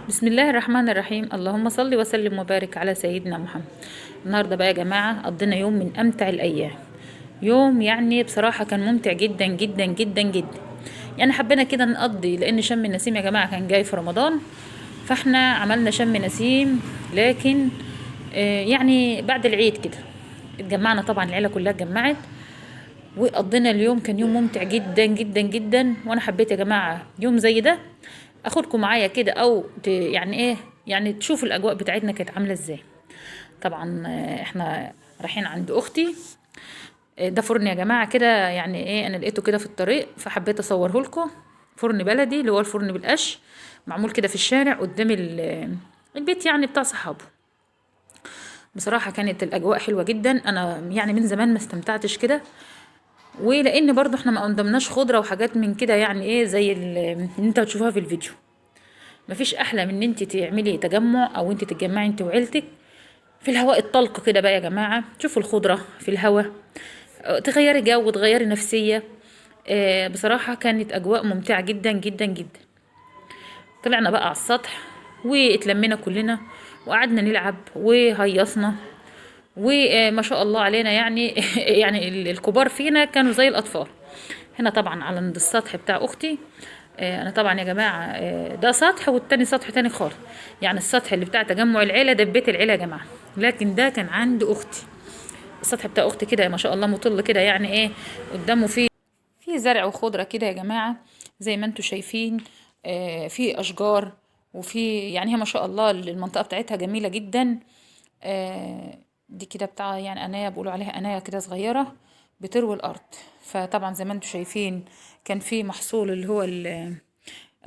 بسم الله الرحمن الرحيم. اللهم صل وسلم وبارك على سيدنا محمد. النهارده بقى يا جماعة قضينا يوم من أمتع الأيام. يوم يعني بصراحة كان ممتع جدا جدا جدا جدا. يعني حبينا كده نقضي لأن شم النسيم يا جماعة كان جاي في رمضان، فاحنا عملنا شم نسيم. لكن يعني بعد العيد كده اتجمعنا، طبعا العيلة كلها اتجمعت وقضينا اليوم. كان يوم ممتع جدا جدا جدا، وانا حبيت يا جماعة يوم زي ده اخدكم معايا كده او يعني ايه، يعني تشوفوا الاجواء بتاعتنا كانت عاملة ازاي. طبعا احنا رايحين عند اختي. ده فرن يا جماعة كده، يعني ايه، انا لقيته كده في الطريق فحبيت اصوره لكم. فرن بلدي اللي هو الفرن بالقش، معمول كده في الشارع قدام البيت يعني بتاع صحابه. بصراحة كانت الأجواء حلوة جدا، أنا يعني من زمان ما استمتعتش كده. ولان برضو احنا ما قدمناش خضره وحاجات من كده، يعني ايه زي اللي انت هتشوفها في الفيديو. مفيش احلى من ان انت تعملي تجمع او انت تتجمعي انت وعيلتك في الهواء الطلق كده بقى يا جماعه، تشوفوا الخضره في الهواء، تغيري جو وتغيري نفسيه. بصراحه كانت اجواء ممتعه جدا جدا جدا. طلعنا بقى على السطح واتلمينا كلنا وقعدنا نلعب وهيصنا، وما شاء الله علينا يعني يعني الكبار فينا كانوا زي الأطفال. هنا طبعا على عند السطح بتاع أختي. أنا طبعا يا جماعة ده سطح والتاني سطح تاني خالص. يعني السطح اللي بتاع تجمع العيلة ده بيت العيلة يا جماعة، لكن ده كان عند أختي. السطح بتاع أختي كده ما شاء الله مطل كده، يعني إيه، قدامه في زرع وخضرة كده يا جماعة زي ما انتوا شايفين. في أشجار، وفي يعني هي ما شاء الله المنطقة بتاعتها جميلة جدا. دي كده بتاع يعني قناية، بيقولوا عليها قناية كده صغيرة بتروي الأرض. فطبعا زي ما انتوا شايفين كان في محصول اللي هو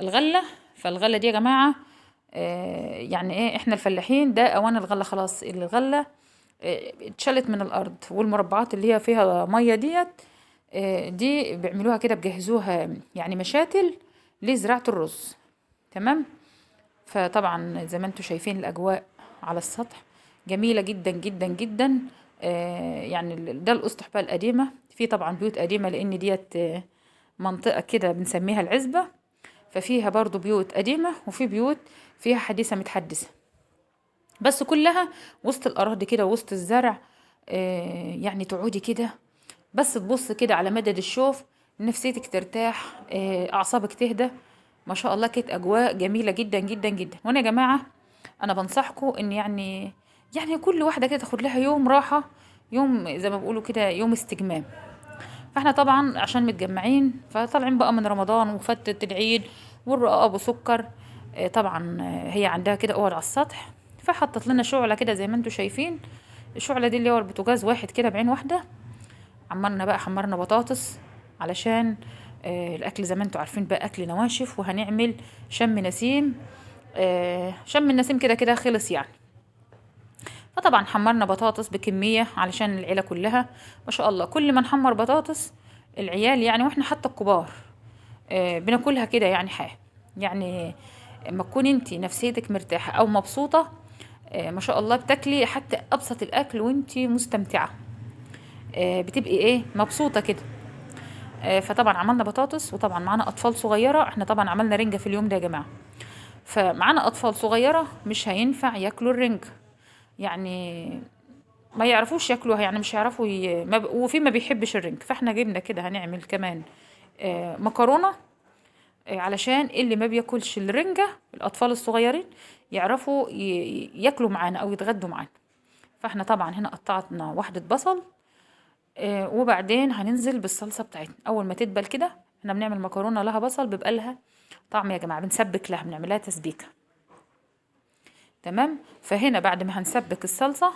الغلة. فالغلة دي يا جماعة يعني ايه، احنا الفلاحين ده اوان الغلة، خلاص الغلة اتشالت من الأرض، والمربعات اللي هي فيها مية ديت دي بيعملوها كده، بجهزوها يعني مشاتل لزراعة الرز. تمام. فطبعا زي ما انتوا شايفين الأجواء على السطح جميلة جدا جدا جدا. يعني ده الأسطح بقى القديمة، في طبعا بيوت قديمة لأن ديت منطقة كده بنسميها العزبة. ففيها برضو بيوت قديمة وفي بيوت فيها حديثة متحدثة، بس كلها وسط الأراضي كده وسط الزرع. يعني تقعدي كده بس تبص كده على مدد الشوف، نفسيتك ترتاح، أعصابك تهدى. ما شاء الله كانت أجواء جميلة جدا جدا جدا. وأنا يا جماعة أنا بنصحكم إن يعني كل واحدة كده تاخد لها يوم راحة، يوم زي ما بيقولوا كده يوم استجمام. فاحنا طبعا عشان متجمعين فطالعين بقى من رمضان وفترة العيد والرقاق ابو سكر. طبعا هي عندها كده اوض على السطح، فحطت لنا شعلة كده زي ما انتوا شايفين. الشعلة دي اللي هو البوتاجاز واحد كده بعين واحدة. عمرنا بقى حمرنا بطاطس علشان الاكل زي ما انتوا عارفين بقى اكل نواشف، وهنعمل شم نسيم. شم النسيم كده كده خلص يعني. فطبعا حمرنا بطاطس بكمية علشان العيلة كلها. ما شاء الله كل ما نحمر بطاطس العيال يعني، واحنا حتى الكبار بناكلها كده يعني حاجة يعني. اما تكون انت نفسيتك مرتاحة او مبسوطة ما شاء الله بتاكلي حتى ابسط الاكل وانت مستمتعة. بتبقي ايه مبسوطة كده. فطبعا عملنا بطاطس، وطبعا معانا اطفال صغيرة. احنا طبعا عملنا رنجة في اليوم ده يا جماعة، فمعانا اطفال صغيرة مش هينفع ياكلوا الرنجة يعني، ما يعرفوش ياكلوها يعني، مش يعرفوا وفي ما بيحبش الرنج. فاحنا جبنا كده هنعمل كمان مكرونة علشان اللي ما بياكلش الرنجة الأطفال الصغيرين يعرفوا ياكلوا معانا أو يتغدوا معانا. فاحنا طبعا هنا قطعنا واحدة بصل، وبعدين هننزل بالصلصة بتاعتنا. أول ما تدبل كده، احنا بنعمل مكرونة لها بصل بيبقى لها طعم يا جماعة، بنسبك لها، بنعملها تسبيكة. تمام. فهنا بعد ما هنسبك الصلصة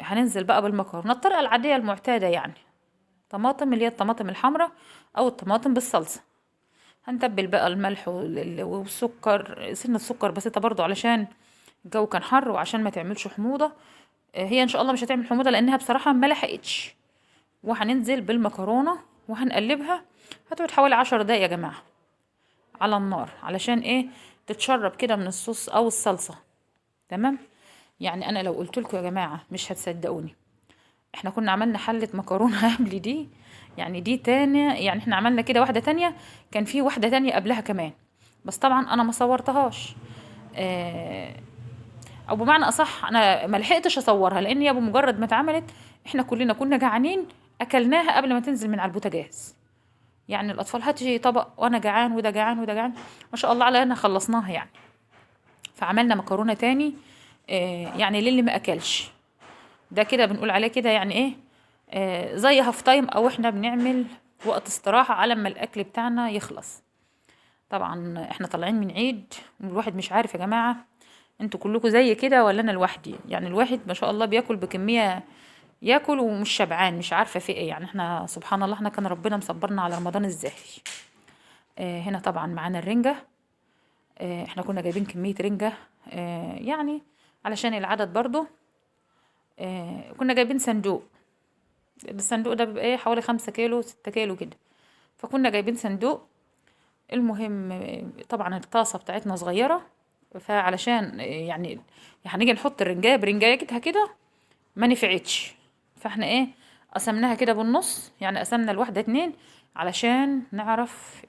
هننزل بقى بالمكرونة الطريقة العادية المعتادة يعني. طماطم اللي هي الطماطم الحمراء أو الطماطم بالصلصة. هنتبل بقى الملح والسكر، سنة سكر بسيطة برضو علشان الجو كان حر وعشان ما تعملش حموضة. هي ان شاء الله مش هتعمل حموضة لانها بصراحة ما لحقتش. وهننزل بالمكرونة وهنقلبها. هتقعد حوالي 10 دقايق يا جماعة على النار علشان ايه، تتشرب كده من الصوص او الصلصة. تمام. يعني انا لو قلت لكم يا جماعة مش هتصدقوني، احنا كنا عملنا حلة مكرونة قبل دي. يعني دي تاني، يعني احنا عملنا كده واحدة تانية، كان في واحدة تانية قبلها كمان، بس طبعا انا ما صورتهاش. او بمعنى اصح انا ما لحقتش اصورها، لان هي بمجرد ما اتعملت احنا كلنا كنا جعانين، اكلناها قبل ما تنزل من على البوتاجاز. يعني الاطفال هاتي طبق وانا جعان وده جعان وده جعان، ما شاء الله علينا خلصناها يعني. فعملنا مكرونه تاني يعني للي ما اكلش. ده كده بنقول عليه كده يعني ايه، زي هاف تايم، او احنا بنعمل وقت استراحه على ما الاكل بتاعنا يخلص. طبعا احنا طالعين من عيد والواحد مش عارف يا جماعه انتوا كلكم زي كده ولا انا لوحدي. يعني الواحد ما شاء الله بياكل بكميه، ياكل ومش شبعان، مش عارفه في ايه. يعني احنا سبحان الله احنا كان ربنا مصبرنا على رمضان ازاي. هنا طبعا معانا الرنجه. احنا كنا جايبين كميه رنجه يعني علشان العدد برضو. كنا جايبين صندوق. الصندوق ده بيبقى ايه حوالي 5 كيلو 6 كيلو كده. فكنا جايبين صندوق. المهم طبعا الطاسه بتاعتنا صغيره، فعلشان يعني هنيجي نحط الرنجايه برنجايتها كده ما نفعتش. فاحنا ايه قسمناها كده بالنص، يعني قسمنا الواحده 2 علشان نعرف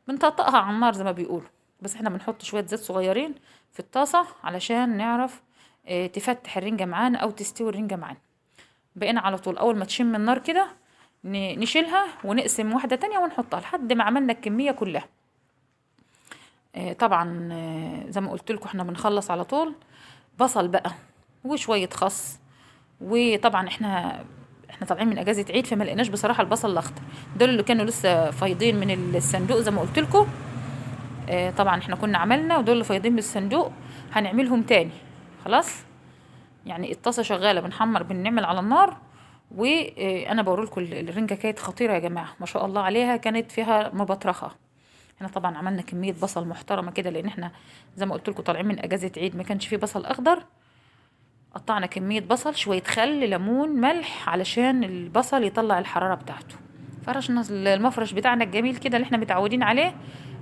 بنطقطقها على النار زي ما بيقولوا. بس احنا بنحط شويه زيت صغيرين في الطاسه علشان نعرف تفتح الرنجه معانا او تستوي الرنجه معانا. بقينا على طول اول ما تشم النار كده نشيلها ونقسم واحده تانية ونحطها لحد ما عملنا الكميه كلها. طبعا زي ما قلت لكم احنا بنخلص على طول. بصل بقى وشويه خس. وطبعا احنا طالعين من اجازه عيد، فما لقيناش بصراحه البصل الاخضر. دول اللي كانوا لسه فايضين من الصندوق زي ما قلت لكم. طبعا احنا كنا عملنا، ودول اللي فايضين من الصندوق هنعملهم تاني. خلاص يعني الطاسه شغاله بنحمر بنعمل على النار. وانا بقول لكم الرنجه كانت خطيره يا جماعه، ما شاء الله عليها، كانت فيها مبطرخه. احنا طبعا عملنا كميه بصل محترمه كده، لان احنا زي ما قلت لكم طالعين من اجازه عيد ما كانش فيه بصل اخضر. قطعنا كميه بصل، شويه خل، ليمون، ملح، علشان البصل يطلع الحراره بتاعته. فرشنا المفرش بتاعنا الجميل كده اللي احنا متعودين عليه،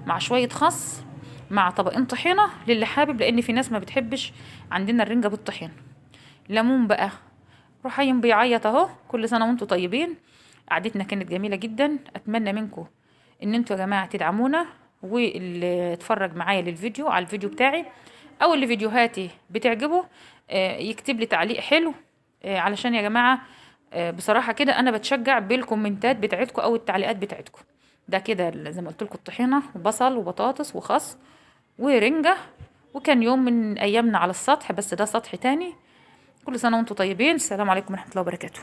مع شويه خس، مع طبقين طحينه للي حابب، لان في ناس ما بتحبش عندنا الرنجه بالطحينه. ليمون بقى. رحيم بيعيط اهو، كل سنه وانتم طيبين. قعدتنا كانت جميله جدا. اتمنى منكم ان انتوا يا جماعه تدعمونا، واللي اتفرج معايا للفيديو على الفيديو بتاعي او اللي فيديوهاتي بتعجبه يكتب لي تعليق حلو. علشان يا جماعه بصراحه كده انا بتشجع بالكومنتات بتاعتكم او التعليقات بتاعتكم. ده كده زي ما قلت لكم الطحينه وبصل وبطاطس وخس ورنجه. وكان يوم من ايامنا على السطح، بس ده سطح تاني. كل سنه وانتم طيبين. السلام عليكم ورحمه الله وبركاته.